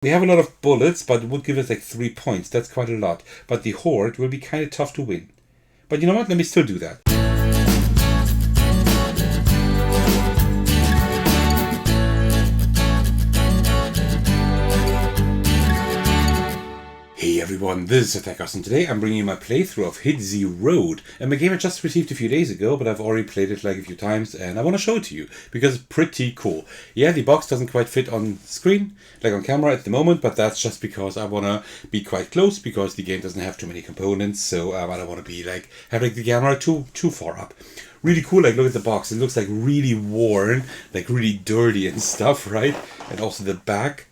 We have a lot of bullets, but it would give us like 3 points. That's quite a lot. But the horde will be kind of tough to win. But you know what? Let me still do that. Hey everyone, this is Thecos, and today I'm bringing you my playthrough of Hit the Road. And my game I just received a few days ago, but I've already played it like a few times, and I want to show it to you, because it's pretty cool. Yeah, the box doesn't quite fit on screen, like on camera at the moment, but that's just because I want to be quite close, because the game doesn't have too many components, so I don't want to be like, have like the camera too far up. Really cool, like look at the box, it looks like really worn, like really dirty and stuff, right? And also the back.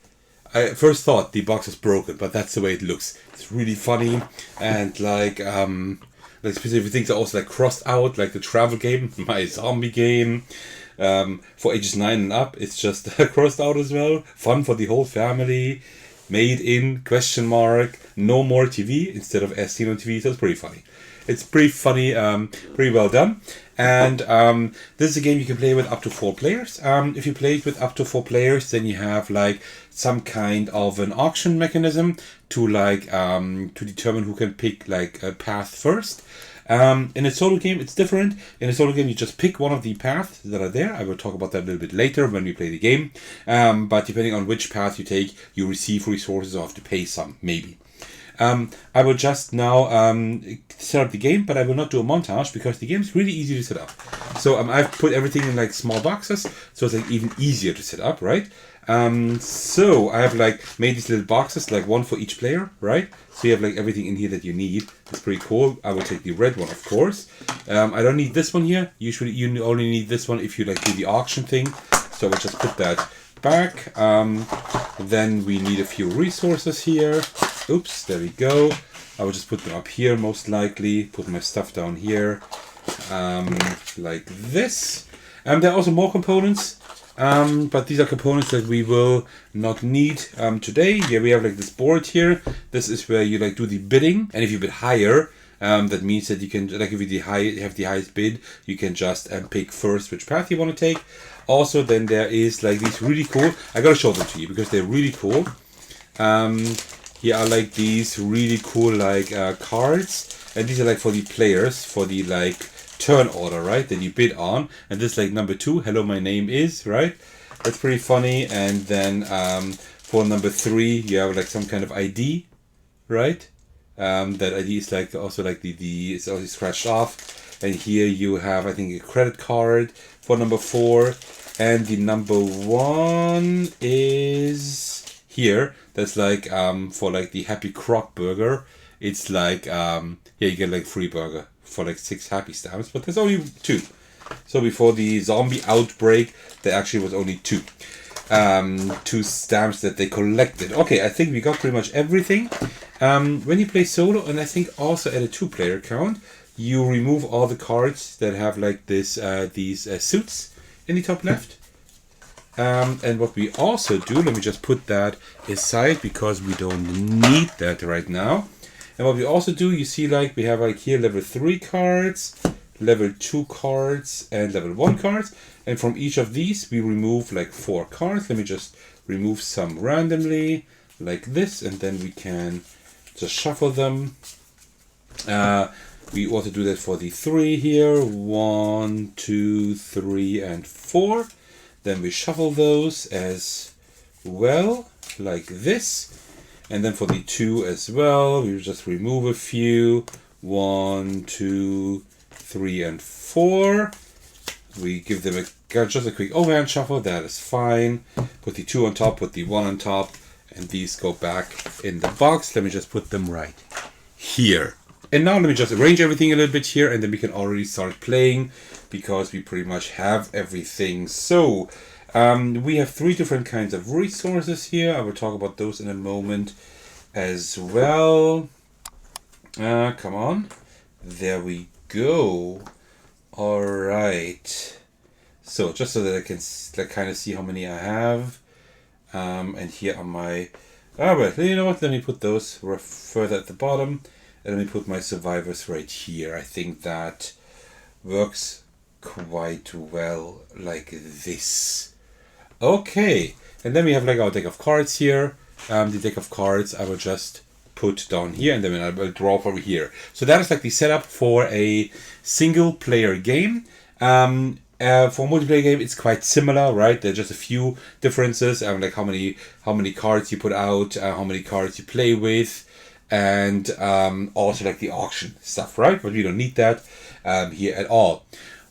I first thought the box was broken, but that's the way it looks. It's really funny, and like specific things are also like crossed out, like the travel game, my zombie game. For ages 9 and up, it's just crossed out as well. Fun for the whole family. Made in ? No more TV instead of as seen on TV. So it's pretty funny. It's pretty funny, pretty well done. And this is a game you can play with up to 4 players. If you play it with up to 4 players, then you have like some kind of an auction mechanism to like to determine who can pick like a path first. In a solo game, it's different. In a solo game, you just pick one of the paths that are there. I will talk about that a little bit later when we play the game. But depending on which path you take, you receive resources or have to pay some, maybe. I will just now set up the game, but I will not do a montage because the game is really easy to set up. So I've put everything in like small boxes, so it's like even easier to set up, right? So I have like made these little boxes, like one for each player, right? So you have like everything in here that you need. It's pretty cool. I will take the red one, of course. I don't need this one here. Usually you only need this one if you like do the auction thing. So I will just put that back. Then we need a few resources here. Oops, there we go. I will just put them up here most likely. Put my stuff down here. Like this. There are also more components. But these are components that we will not need today. Here we have like this board here. This is where you like do the bidding. And if you bid higher, that means that you can, like if you have the highest bid, you can just pick first which path you want to take. Also, then there is like these really cool, I gotta show them to you because they're really cool. Here are like these really cool like cards, and these are like for the players, for the like turn order, right, that you bid on. And this like number 2, hello my name is, right? That's pretty funny. And then for number 3 you have like some kind of ID, right? That ID is like also like the it's already scratched off. And here you have, I think, a credit card for number 4. And the number 1 is here. That's like for like the Happy Croc burger. It's like yeah, you get like free burger for like 6 happy stamps, but there's only 2. So before the zombie outbreak, there actually was only 2. 2 stamps that they collected. Okay, I think we got pretty much everything. When you play solo, and I think also at a 2-player count, you remove all the cards that have like this these suits in the top left. And what we also do, let me just put that aside because we don't need that right now. And what we also do, you see like we have like here level 3 cards, level 2 cards, and level 1 cards. And from each of these, we remove like 4 cards. Let me just remove some randomly like this, and then we can just shuffle them. We also do that for the 3 here. 1, 2, 3, and 4. Then we shuffle those as well, like this. And then for the 2 as well, we just remove a few. 1, 2, 3, and 4. We give them just a quick overhand shuffle, that is fine. Put the 2 on top, put the 1 on top, and these go back in the box. Let me just put them right here. And now let me just arrange everything a little bit here, and then we can already start playing, because we pretty much have everything. So, we have 3 different kinds of resources here. I will talk about those in a moment as well. Come on. There we go. Alright. So, just so that I can like, kind of see how many I have. And here are my... Alright, you know what? Let me put those further at the bottom. And let me put my survivors right here. I think that works quite well like this. Okay, and then we have like our deck of cards here. the deck of cards I will just put down here, and then I will draw over here. So that is like the setup for a single player game. For a multiplayer game, it's quite similar, right? There's just a few differences, like how many cards you put out, how many cards you play with, and also like the auction stuff, right? But we don't need that here at all.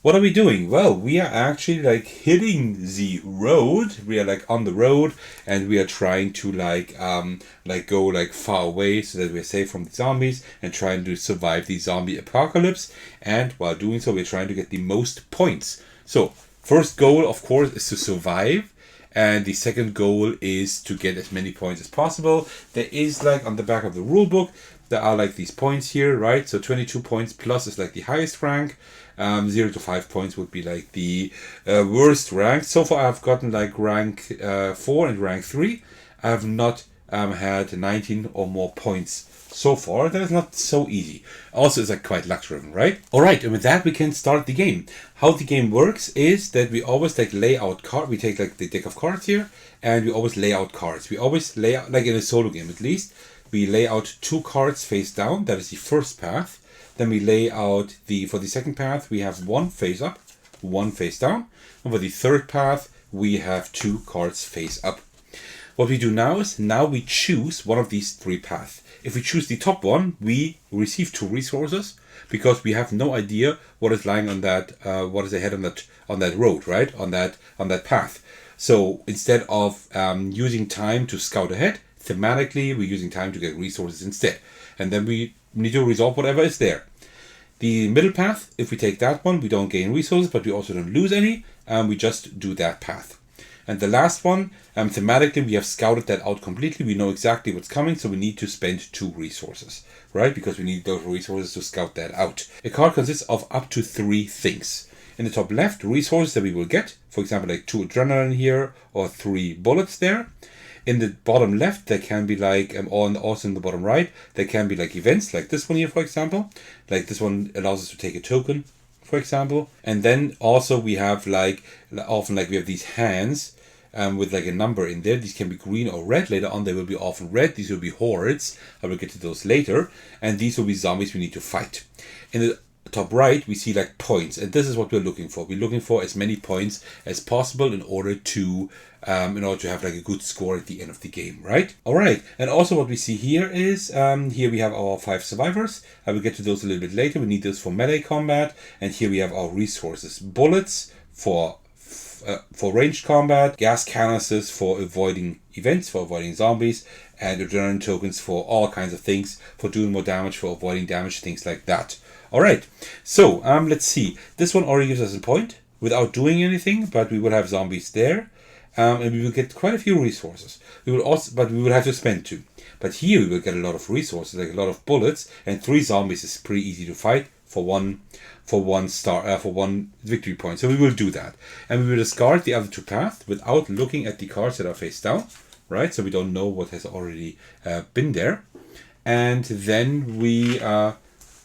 What are we doing? Well, we are actually like hitting the road. We are like on the road, and we are trying to like go like far away so that we're safe from the zombies and trying to survive the zombie apocalypse. And while doing so, we're trying to get the most points. So first goal, of course, is to survive. And the second goal is to get as many points as possible. There is like on the back of the rule book, there are like these points here, right? So 22 points plus is like the highest rank. 0 to 5 points would be like the worst rank. So far I've gotten like rank 4 and rank 3. I have not had 19 or more points so far. That is not so easy. Also, it's like quite luck driven, right? Alright, and with that we can start the game. How the game works is that we always like lay out cards. We take like the deck of cards here, and we always lay out cards. We always lay out, like in a solo game at least, we lay out 2 cards face down. That is the first path. Then we lay out for the second path, we have 1 face up, 1 face down. And for the third path, we have 2 cards face up. What we do now is, now we choose one of these 3 paths. If we choose the top one, we receive 2 resources because we have no idea what is lying on that, what is ahead on that road, right? On that path. So instead of using time to scout ahead, thematically we're using time to get resources instead. And then we need to resolve whatever is there. The middle path, if we take that one, we don't gain resources, but we also don't lose any. We just do that path. And the last one, thematically, we have scouted that out completely. We know exactly what's coming, so we need to spend 2 resources, right? Because we need those resources to scout that out. A card consists of up to 3 things. In the top left, resources that we will get, for example, like 2 adrenaline here or 3 bullets there. In the bottom left, there can be like, also in the bottom right, there can be like events, like this one here, for example. Like this one allows us to take a token, for example. And then also we have like, often like we have these hands with like a number in there. These can be green or red. Later on, they will be often red. These will be hordes. I will get to those later. And these will be zombies we need to fight. In the top right, we see like points, and this is what we're looking for. We're looking for as many points as possible in order to have like a good score at the end of the game, right? All right, and also what we see here is here we have our 5 survivors. I will get to those a little bit later. We need those for melee combat, and here we have our resources: bullets for ranged combat, gas canisters for avoiding events, for avoiding zombies, and adrenaline tokens for all kinds of things, for doing more damage, for avoiding damage, things like that. Alright, so let's see. This one already gives us a point without doing anything, but we will have zombies there, and we will get quite a few resources. We will have to spend 2. But here we will get a lot of resources, like a lot of bullets, and 3 zombies is pretty easy to fight for one victory point. So we will do that, and we will discard the other 2 paths without looking at the cards that are face down, right? So we don't know what has already been there, and then we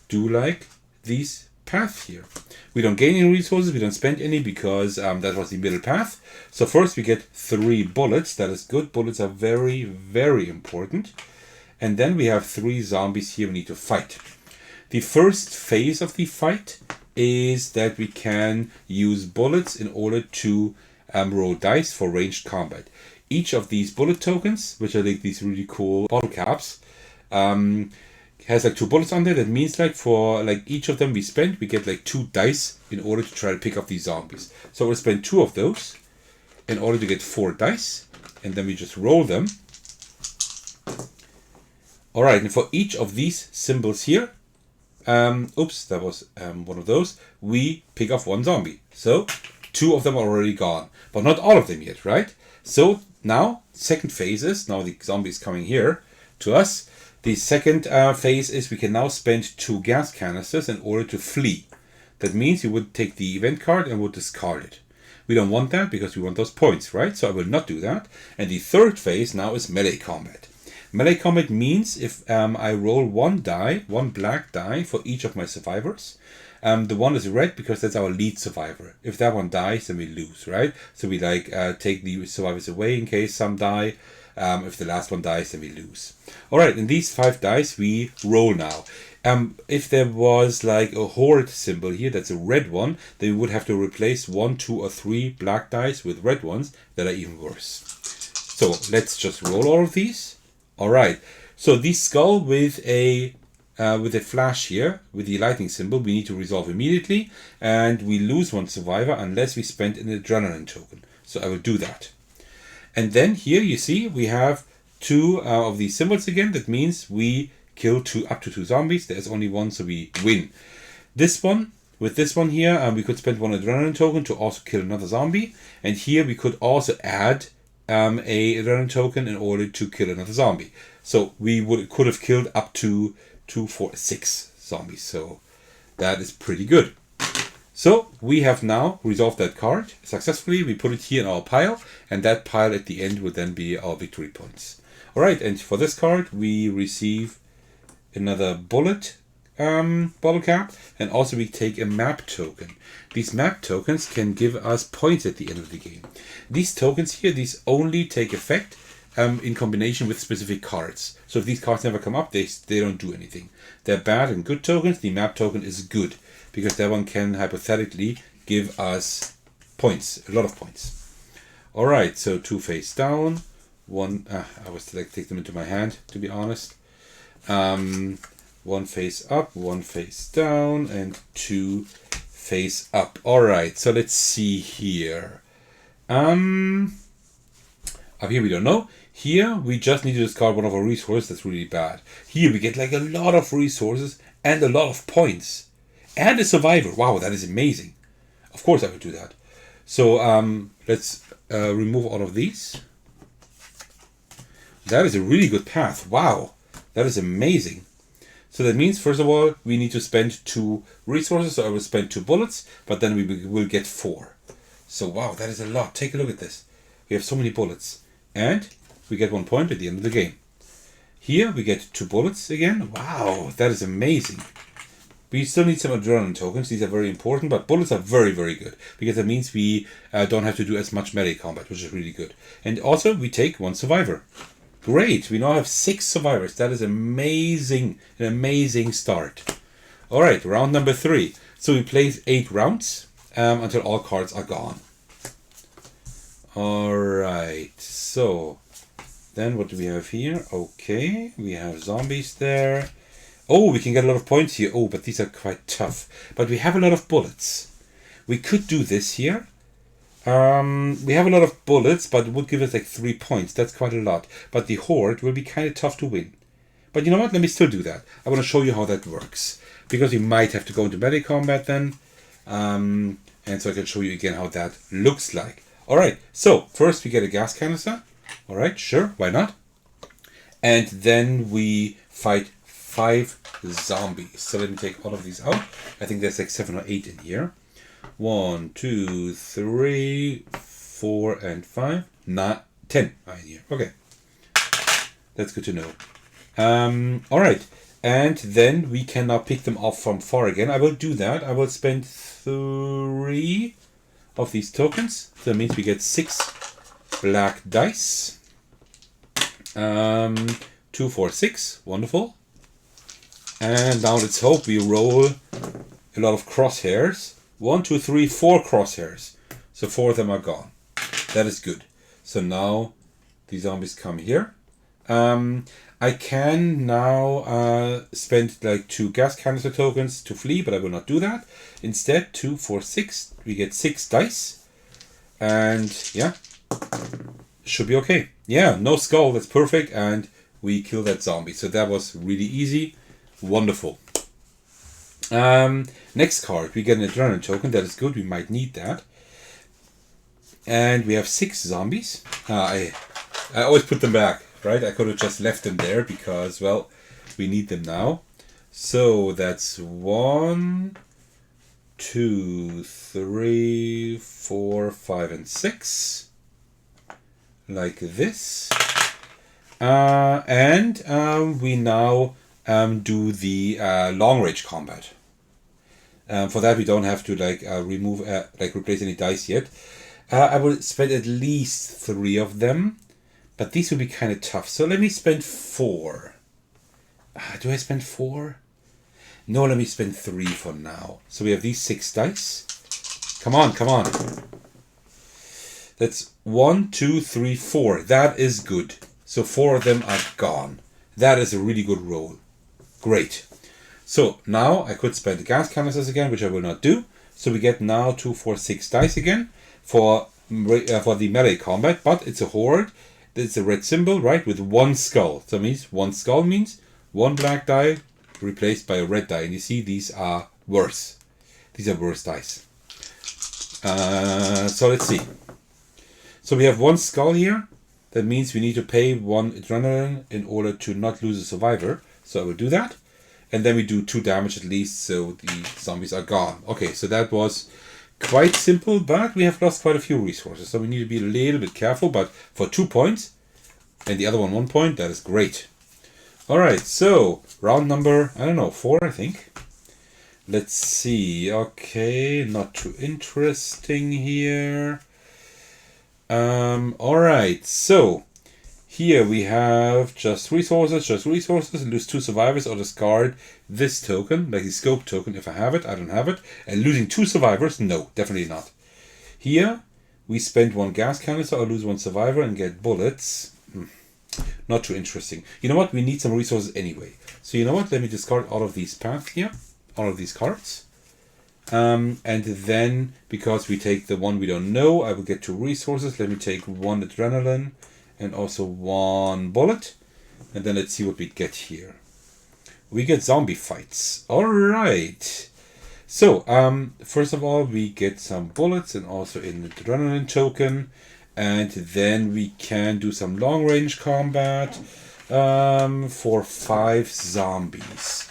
do like these paths here. We don't gain any resources, we don't spend any because that was the middle path. So first we get 3 bullets. That is good. Bullets are very, very important. And then we have 3 zombies here we need to fight. The first phase of the fight is that we can use bullets in order to roll dice for ranged combat. Each of these bullet tokens, which are like these really cool bottle caps, has like 2 bullets on there. That means like for like each of them we get like 2 dice in order to try to pick up these zombies. So we'll spend 2 of those in order to get 4 dice, and then we just roll them. Alright, and for each of these symbols here, oops, that was one of those, we pick off 1 zombie. So 2 of them are already gone, but not all of them yet, right? So now second phase is, now the zombie is coming here to us. The second phase is we can now spend 2 gas canisters in order to flee. That means you would take the event card and would discard it. We don't want that because we want those points, right? So I will not do that. And the third phase now is melee combat. Melee combat means if I roll 1 black die for each of my survivors. The one is red because that's our lead survivor. If that one dies, then we lose, right? So we like take the survivors away in case some die. If the last one dies, then we lose. Alright, and these 5 dice we roll now. If there was like a horde symbol here, that's a red one, then we would have to replace 1, 2, or 3 black dice with red ones that are even worse. So let's just roll all of these. Alright, so this skull with a flash here, with the lightning symbol, we need to resolve immediately, and we lose 1 survivor unless we spend an adrenaline token. So I will do that. And then here you see we have 2 of these symbols again. That means we kill up to 2 zombies. There's only 1, so we win. This one, with this one here, we could spend 1 adrenaline token to also kill another zombie. And here we could also add a adrenaline token in order to kill another zombie. So we could have killed up to 2, 4, 6 zombies. So that is pretty good. So we have now resolved that card successfully. We put it here in our pile, and that pile at the end will then be our victory points. Alright, and for this card we receive another bullet bottle cap, and also we take a map token. These map tokens can give us points at the end of the game. These tokens here, these only take effect in combination with specific cards. So if these cards never come up, they don't do anything. They're bad and good tokens. The map token is good, because that one can hypothetically give us points, a lot of points. Alright, so 2 face down. 1, I was like take them into my hand, to be honest. 1 face up, 1 face down, and 2 face up. Alright, so let's see here. Up here we don't know. Here we just need to discard 1 of our resources. That's really bad. Here we get like a lot of resources and a lot of points. And a survivor. Wow, that is amazing. Of course I would do that. So let's remove all of these. That is a really good path. Wow, that is amazing. So that means, first of all, we need to spend 2 resources. So I will spend 2 bullets, but then we will get 4. So wow, that is a lot. Take a look at this. We have so many bullets. And we get 1 point at the end of the game. Here we get 2 bullets again. Wow, that is amazing. We still need some adrenaline tokens. These are very important, but bullets are very, very good, because that means we don't have to do as much melee combat, which is really good. And also, we take 1 survivor. Great, we now have 6 survivors. That is amazing, an amazing start. Alright, round number 3. So we play 8 rounds until all cards are gone. Alright, so then what do we have here? Okay, we have zombies there. Oh, we can get a lot of points here. Oh, but these are quite tough. But we have a lot of bullets. We could do this here. We have a lot of bullets, but it would give us like 3 points. That's quite a lot. But the horde will be kind of tough to win. But you know what? Let me still do that. I want to show you how that works, because we might have to go into melee combat then. And so I can show you again how that looks like. Alright, so first we get a gas canister. Alright, sure, why not? And then we fight 5 zombies. So let me take all of these out. I think there's like 7 or 8 in here. 1, 2, 3, 4, and 5. 10 are in here. Okay. That's good to know. Alright. And then we can now pick them off from far again. I will do that. I will spend 3 of these tokens. So that means we get 6 black dice. 2, 4, 6. Wonderful. And now let's hope we roll a lot of crosshairs. 1, 2, 3, 4 crosshairs. So 4 of them are gone. That is good. So now the zombies come here. I can now spend like 2 gas canister tokens to flee, but I will not do that. Instead, 2, 4, 6. We get 6 dice. And yeah, should be okay. Yeah, no skull. That's perfect. And we kill that zombie. So that was really easy. Wonderful. Next card, we get an adrenaline token. That is good. We might need that. And we have 6 zombies. I always put them back, right? I could have just left them there because, well, we need them now. So that's 1, 2, 3, 4, 5, and 6. Like this. And we now do the long range combat. For that we don't have to replace any dice yet. I will spend at least 3 of them, But these will be kind of tough. So let me spend 4. Do I spend 4? No, let me spend 3 for now. So we have these 6 dice. Come on, come on. That's 1, 2, 3, 4. That is good. So 4 of them are gone. That is a really good roll. Great. So now I could spend the gas canisters again, which I will not do. So we get now 2, 4, 6 dice again for the melee combat. But it's a horde. It's a red symbol, right, with 1 skull. So it means 1 skull means 1 black die replaced by a red die. And you see these are worse. These are worse dice. So let's see. So we have 1 skull here. That means we need to pay 1 adrenaline in order to not lose a survivor. So I will do that. And then we do 2 damage at least, so the zombies are gone. Okay, so that was quite simple, but we have lost quite a few resources. So we need to be a little bit careful, but for 2 points, and the other one 1 point, that is great. Alright, so round number, 4 I think. Let's see. Okay, not too interesting here. Alright, so here we have just resources, lose 2 survivors or discard this token, like the scope token if I have it, I don't have it. And losing 2 survivors, no, definitely not. Here we spend 1 gas canister or lose 1 survivor and get bullets. Not too interesting. You know what, we need some resources anyway. So you know what, let me discard all of these paths here, all of these cards. And then, because we take the one we don't know, I will get 2 resources. Let me take 1 adrenaline and also 1 bullet. And then let's see what we get here. We get zombie fights. Alright. So, first of all, we get some bullets and also an adrenaline token. And then we can do some long range combat for 5 zombies.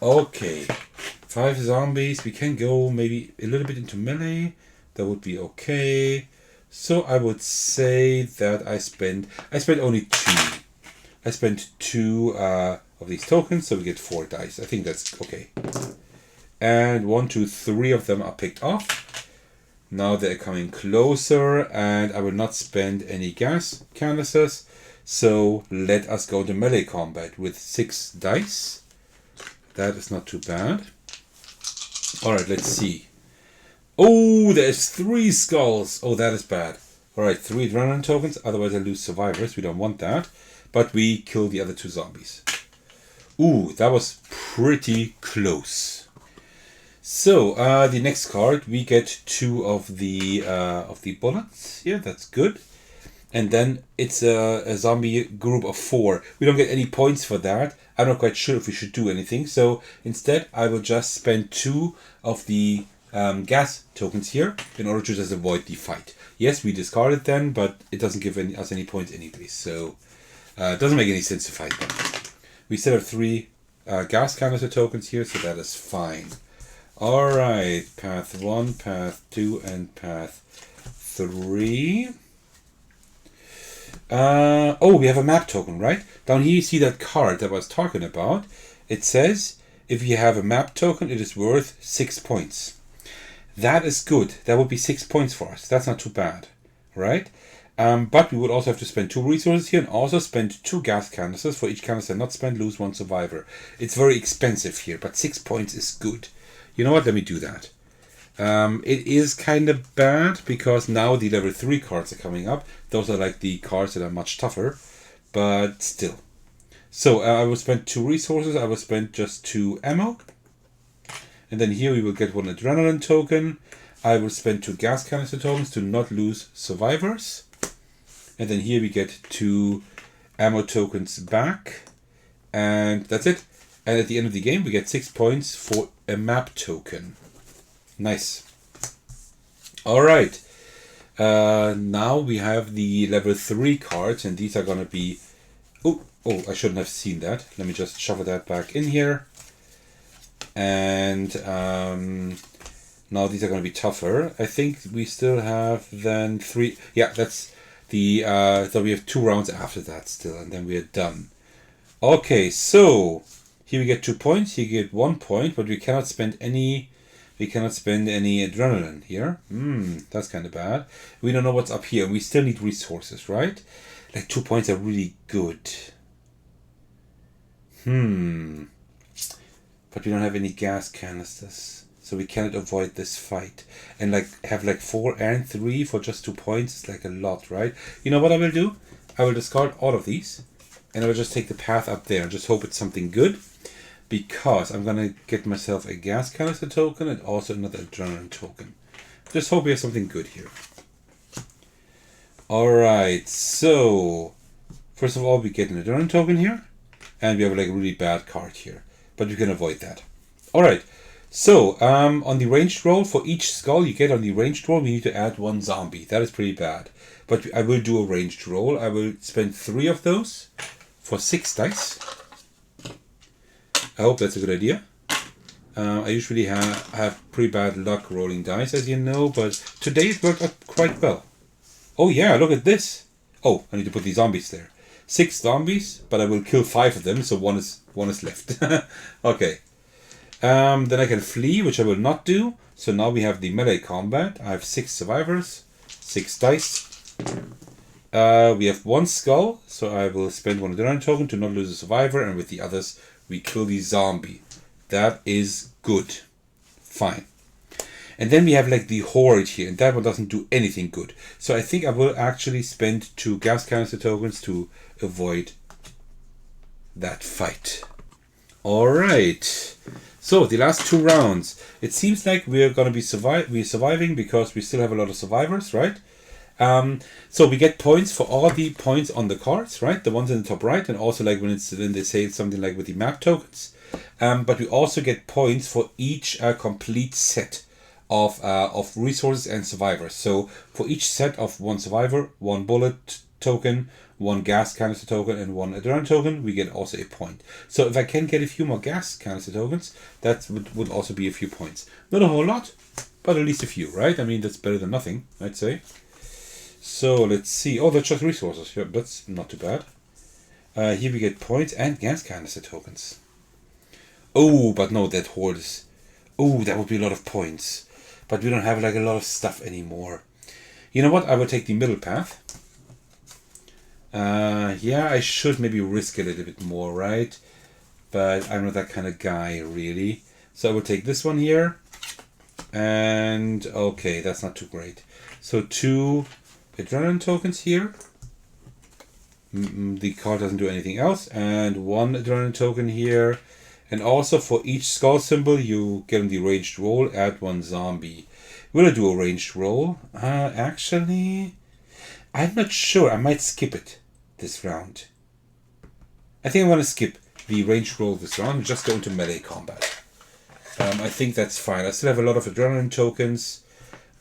Okay. 5 zombies. We can go maybe a little bit into melee. That would be okay. So I would say that I spent only 2. I spent 2 of these tokens, so we get 4 dice. I think that's okay. And 1, 2, 3 of them are picked off. Now they're coming closer, and I will not spend any gas canisters. So let us go to melee combat with 6 dice. That is not too bad. Alright, let's see. Oh, there's 3 skulls. Oh, that is bad. Alright, 3 adrenaline tokens. Otherwise I lose survivors. We don't want that. But we kill the other 2 zombies. Ooh, that was pretty close. So, the next card, we get 2 of the bullets. Yeah, that's good. And then it's a zombie group of 4. We don't get any points for that. I'm not quite sure if we should do anything. So instead, I will just spend 2 of the gas tokens here in order to just avoid the fight. Yes, we discarded them, but it doesn't give us any points anyway. So it doesn't make any sense to fight them. We still have 3 gas canister tokens here, so that is fine. Alright, path 1, path 2, and path 3. Oh, we have a map token, right? Down here you see that card that I was talking about. It says, if you have a map token, it is worth 6 points. That is good. That would be 6 points for us. That's not too bad, right? But we would also have to spend 2 resources here and also spend 2 gas canisters. For each canister not spent, lose 1 survivor. It's very expensive here, but 6 points is good. You know what? Let me do that. It is kind of bad because now the level 3 cards are coming up. Those are like the cards that are much tougher, but still. So I will spend 2 resources. I will spend just 2 ammo. And then here we will get 1 adrenaline token. I will spend 2 gas canister tokens to not lose survivors. And then here we get 2 ammo tokens back. And that's it. And at the end of the game we get 6 points for a map token. Nice. Alright. Now we have the level 3 cards, and these are going to be... Oh, I shouldn't have seen that. Let me just shuffle that back in here. And now these are going to be tougher. I think we still have then 3... Yeah, that's the... so we have 2 rounds after that still, and then we are done. Okay, so here we get 2 points. Here you get 1 point, but we cannot spend any... We cannot spend any adrenaline here. That's kind of bad. We don't know what's up here. We still need resources, right? Like 2 points are really good. But we don't have any gas canisters, so we cannot avoid this fight. And like have like 4 and 3 for just 2 points is like a lot, right? You know what I will do? I will discard all of these, and I will just take the path up there and just hope it's something good, because I'm gonna get myself a gas canister token and also another adrenaline token. Just hope we have something good here. Alright, so first of all we get an adrenaline token here, and we have like a really bad card here, but we can avoid that. Alright, so on the ranged roll, for each skull you get on the ranged roll, we need to add 1 zombie. That is pretty bad. But I will do a ranged roll. I will spend 3 of those for 6 dice. I hope that's a good idea. I usually have pretty bad luck rolling dice, as you know, but today it worked out quite well. Oh yeah, look at this. Oh, I need to put the zombies there. 6 zombies, but I will kill 5 of them, so one is left. Okay. Then I can flee, which I will not do. So now we have the melee combat. I have 6 survivors, 6 dice. We have 1 skull, so I will spend 1 adrenaline token to not lose a survivor, and with the others we kill the zombie. That is good. Fine. And then we have like the horde here, and that one doesn't do anything good. So I think I will actually spend 2 gas canister tokens to avoid that fight. Alright. So the last 2 rounds. It seems like we're gonna be surviving because we still have a lot of survivors, right? So we get points for all the points on the cards, right? The ones in the top right, and also like when they say something like with the map tokens. But we also get points for each complete set of resources and survivors. So for each set of 1 survivor, 1 bullet token, 1 gas canister token, and 1 adrenaline token, we get also a point. So if I can get a few more gas canister tokens, that would also be a few points. Not a whole lot, but at least a few, right? I mean, that's better than nothing, I'd say. So let's see. Oh, that's just resources. Yeah, that's not too bad. Here we get points and gas canister tokens. Oh, but no, that hordes. Oh, that would be a lot of points. But we don't have like a lot of stuff anymore. You know what? I will take the middle path. Yeah, I should maybe risk a little bit more, right? But I'm not that kind of guy, really. So I will take this one here. And okay, that's not too great. So 2 adrenaline tokens here. The card doesn't do anything else. And 1 adrenaline token here. And also for each skull symbol you get on the ranged roll, add 1 zombie. Will I do a ranged roll? Actually, I'm not sure. I might skip it this round. I think I'm going to skip the ranged roll this round and just go into melee combat. I think that's fine. I still have a lot of adrenaline tokens.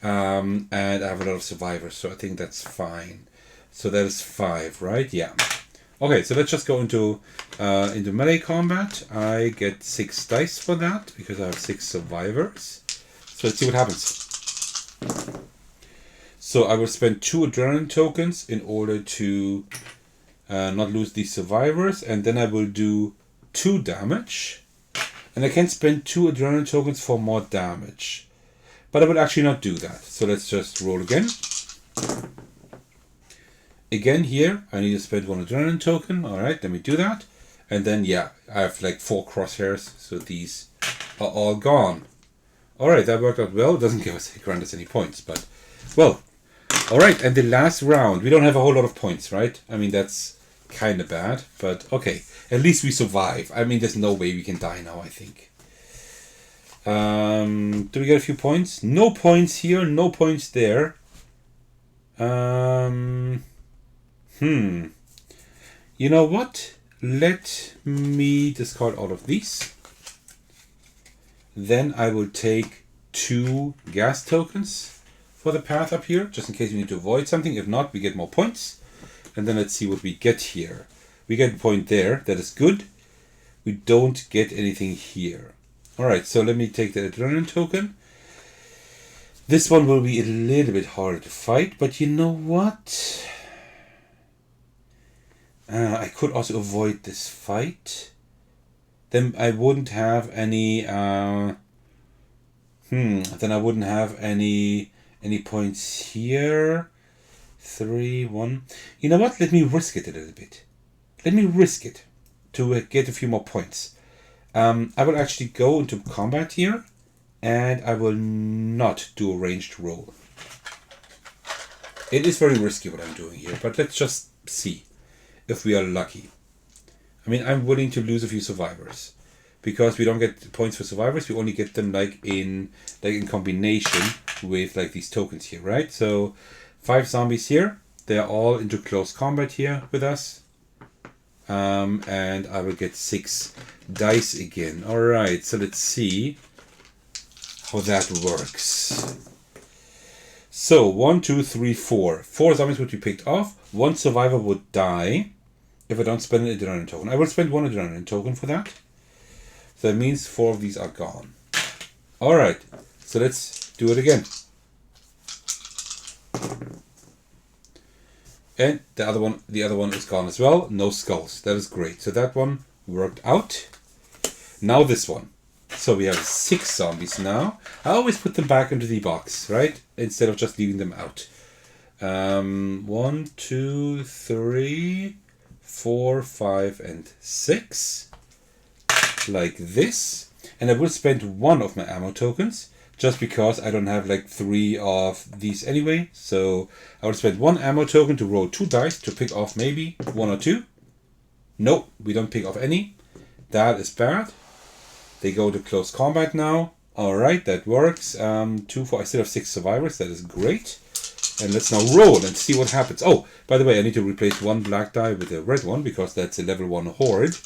And I have a lot of survivors, so I think that's fine. So that is 5, right? Yeah. Okay, so let's just go into melee combat. I get 6 dice for that because I have 6 survivors. So let's see what happens. So I will spend 2 adrenaline tokens in order to not lose these survivors, and then I will do 2 damage. And I can spend 2 adrenaline tokens for more damage. But I will actually not do that. So let's just roll again. Again here, I need to spend 1 adrenaline token. Alright, let me do that. And then, yeah, I have like 4 crosshairs. So these are all gone. Alright, that worked out well. It doesn't grant us any points, but well. Alright, and the last round. We don't have a whole lot of points, right? I mean, that's kind of bad, but okay. At least we survive. I mean, there's no way we can die now, I think. Do we get a few points? No points here, no points there. You know what? Let me discard all of these. Then I will take 2 gas tokens for the path up here, just in case we need to avoid something. If not, we get more points. And then let's see what we get here. We get a point there. That is good. We don't get anything here. Alright, so let me take the adrenaline token. This one will be a little bit harder to fight, but you know what? I could also avoid this fight. Then I wouldn't have any. Then I wouldn't have any points here. 3, 1. You know what? Let me risk it a little bit. Let me risk it to get a few more points. I will actually go into combat here, and I will not do a ranged roll. It is very risky what I'm doing here, but let's just see if we are lucky. I mean, I'm willing to lose a few survivors because we don't get points for survivors. We only get them like in combination with like these tokens here, right? So 5 zombies here. They are all into close combat here with us. And I will get 6 dice again. All right, so let's see how that works. So 1, 2, 3, 4. 4 zombies would be picked off. 1 survivor would die if I don't spend an adrenaline token. I will spend 1 adrenaline token for that. So that means 4 of these are gone. All right, so let's do it again. And the other one is gone as well. No skulls. That is great. So that one worked out. Now this one. So we have 6 zombies now. I always put them back into the box, right? Instead of just leaving them out. 1, 2, 3, 4, 5, and 6. Like this. And I will spend 1 of my ammo tokens. Just because I don't have like 3 of these anyway. So I will spend 1 ammo token to roll 2 dice to pick off maybe 1 or 2. Nope, we don't pick off any. That is bad. They go to close combat now. Alright, that works. 2, 4, I still have 6 survivors. That is great. And let's now roll and see what happens. Oh, by the way, I need to replace 1 black die with a red one because that's a level 1 horde.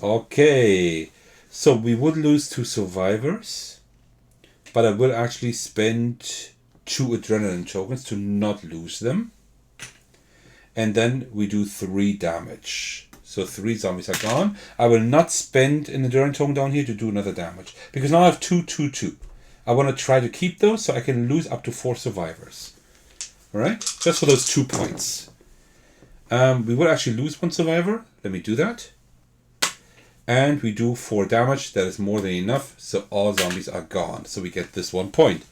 Okay, so we would lose 2 survivors. But I will actually spend 2 adrenaline tokens to not lose them. And then we do 3 damage. So 3 zombies are gone. I will not spend an adrenaline token down here to do another damage. Because now I have 2, 2, 2. I want to try to keep those so I can lose up to 4 survivors. Alright? Just for those 2 points. We will actually lose 1 survivor. Let me do that. And we do 4 damage. That is more than enough. So all zombies are gone. So we get this 1 point.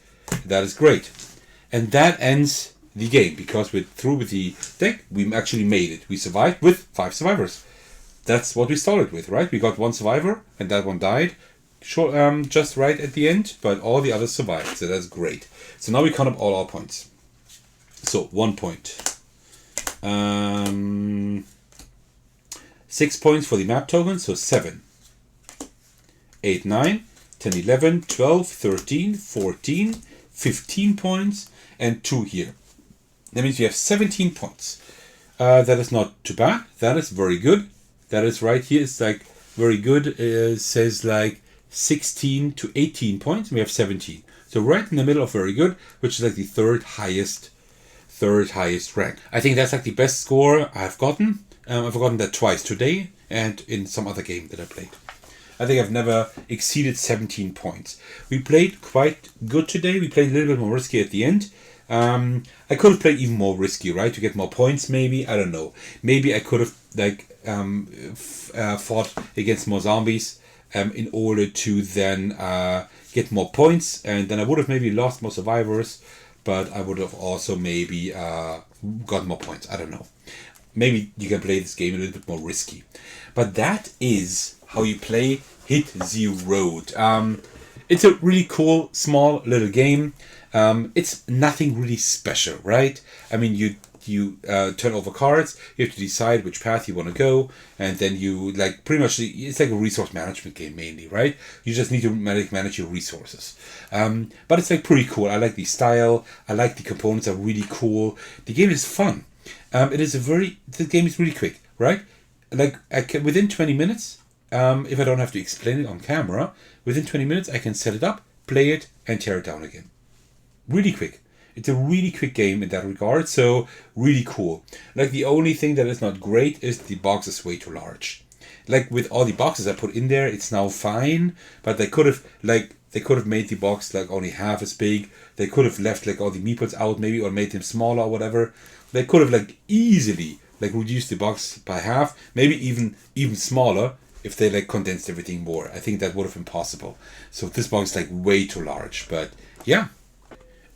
That is great. And that ends the game. Because we're through with the deck. We actually made it. We survived with 5 survivors. That's what we started with, right? We got 1 survivor. And that one died. Sure, just right at the end. But all the others survived. So that's great. So now we count up all our points. So 1 point. 6 points for the map token, so 7. 8, 9, 10, 11, 12, 13, 14, 15 points, and 2 here. That means we have 17 points. That is not too bad. That is very good. That is right here. It's like very good. It says like 16 to 18 points. We have 17. So right in the middle of very good, which is like the third highest rank. I think that's like the best score I've gotten. I've gotten that twice today and in some other game that I played. I think I've never exceeded 17 points. We played quite good today. We played a little bit more risky at the end. I could have played even more risky, right? To get more points maybe. I don't know. Maybe I could have like fought against more zombies in order to then get more points. And then I would have maybe lost more survivors. But I would have also maybe got more points. I don't know. Maybe you can play this game a little bit more risky. But that is how you play Hit the Road. It's a really cool, small little game. It's nothing really special, right? I mean, you turn over cards. You have to decide which path you want to go. And then you, like, pretty much, it's like a resource management game mainly, right? You just need to manage your resources. But it's, like, pretty cool. I like the style. I like the components are really cool. The game is fun. The game is really quick, right? Like, within 20 minutes, if I don't have to explain it on camera, within 20 minutes I can set it up, play it, and tear it down again. Really quick. It's a really quick game in that regard, so really cool. Like, the only thing that is not great is the box is way too large. Like, with all the boxes I put in there, it's now fine, but they could have made the box like only half as big. They could have left like all the meeples out maybe, or made them smaller or whatever. They could have like easily like reduced the box by half, maybe even smaller if they like condensed everything more. I think that would have been possible. So this box is like way too large, but yeah.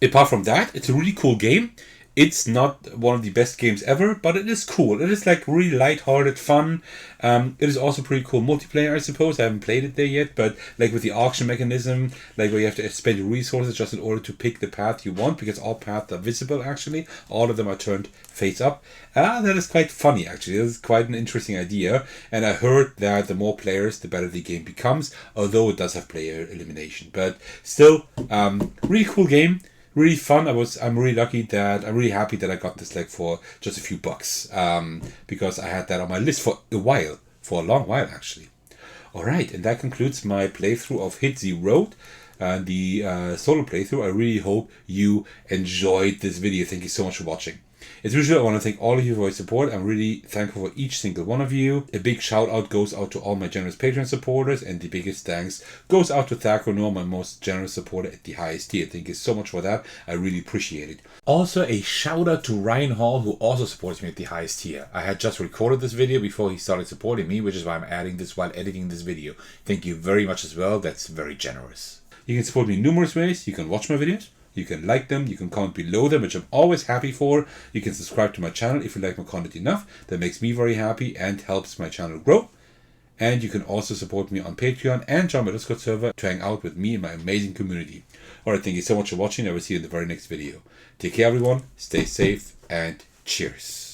Apart from that, it's a really cool game. It's not one of the best games ever, but it is cool. It is like really light-hearted fun. It is also pretty cool multiplayer, I suppose. I haven't played it there yet, but like with the auction mechanism, like where you have to spend your resources just in order to pick the path you want, because all paths are visible actually. All of them are turned face up. That is quite funny actually. That is quite an interesting idea. And I heard that the more players, the better the game becomes, although it does have player elimination. But still, really cool game. Really fun. I'm really happy that I got this like for just a few bucks, because I had that on my list for a long while actually. Alright, and that concludes my playthrough of Hit the Road, the solo playthrough. I really hope you enjoyed this video. Thank you so much for watching. As usual, I want to thank all of you for your support. I'm really thankful for each single one of you. A big shout out goes out to all my generous Patreon supporters, and the biggest thanks goes out to Thecos, my most generous supporter at the highest tier. Thank you so much for that. I really appreciate it. Also, a shout out to Ryan Hall, who also supports me at the highest tier. I had just recorded this video before he started supporting me, which is why I'm adding this while editing this video. Thank you very much as well. That's very generous. You can support me in numerous ways. You can watch my videos. You can like them, you can comment below them, which I'm always happy for. You can subscribe to my channel if you like my content enough. That makes me very happy and helps my channel grow. And you can also support me on Patreon and join my Discord server to hang out with me and my amazing community. Alright, thank you so much for watching. I will see you in the very next video. Take care everyone, stay safe, and cheers.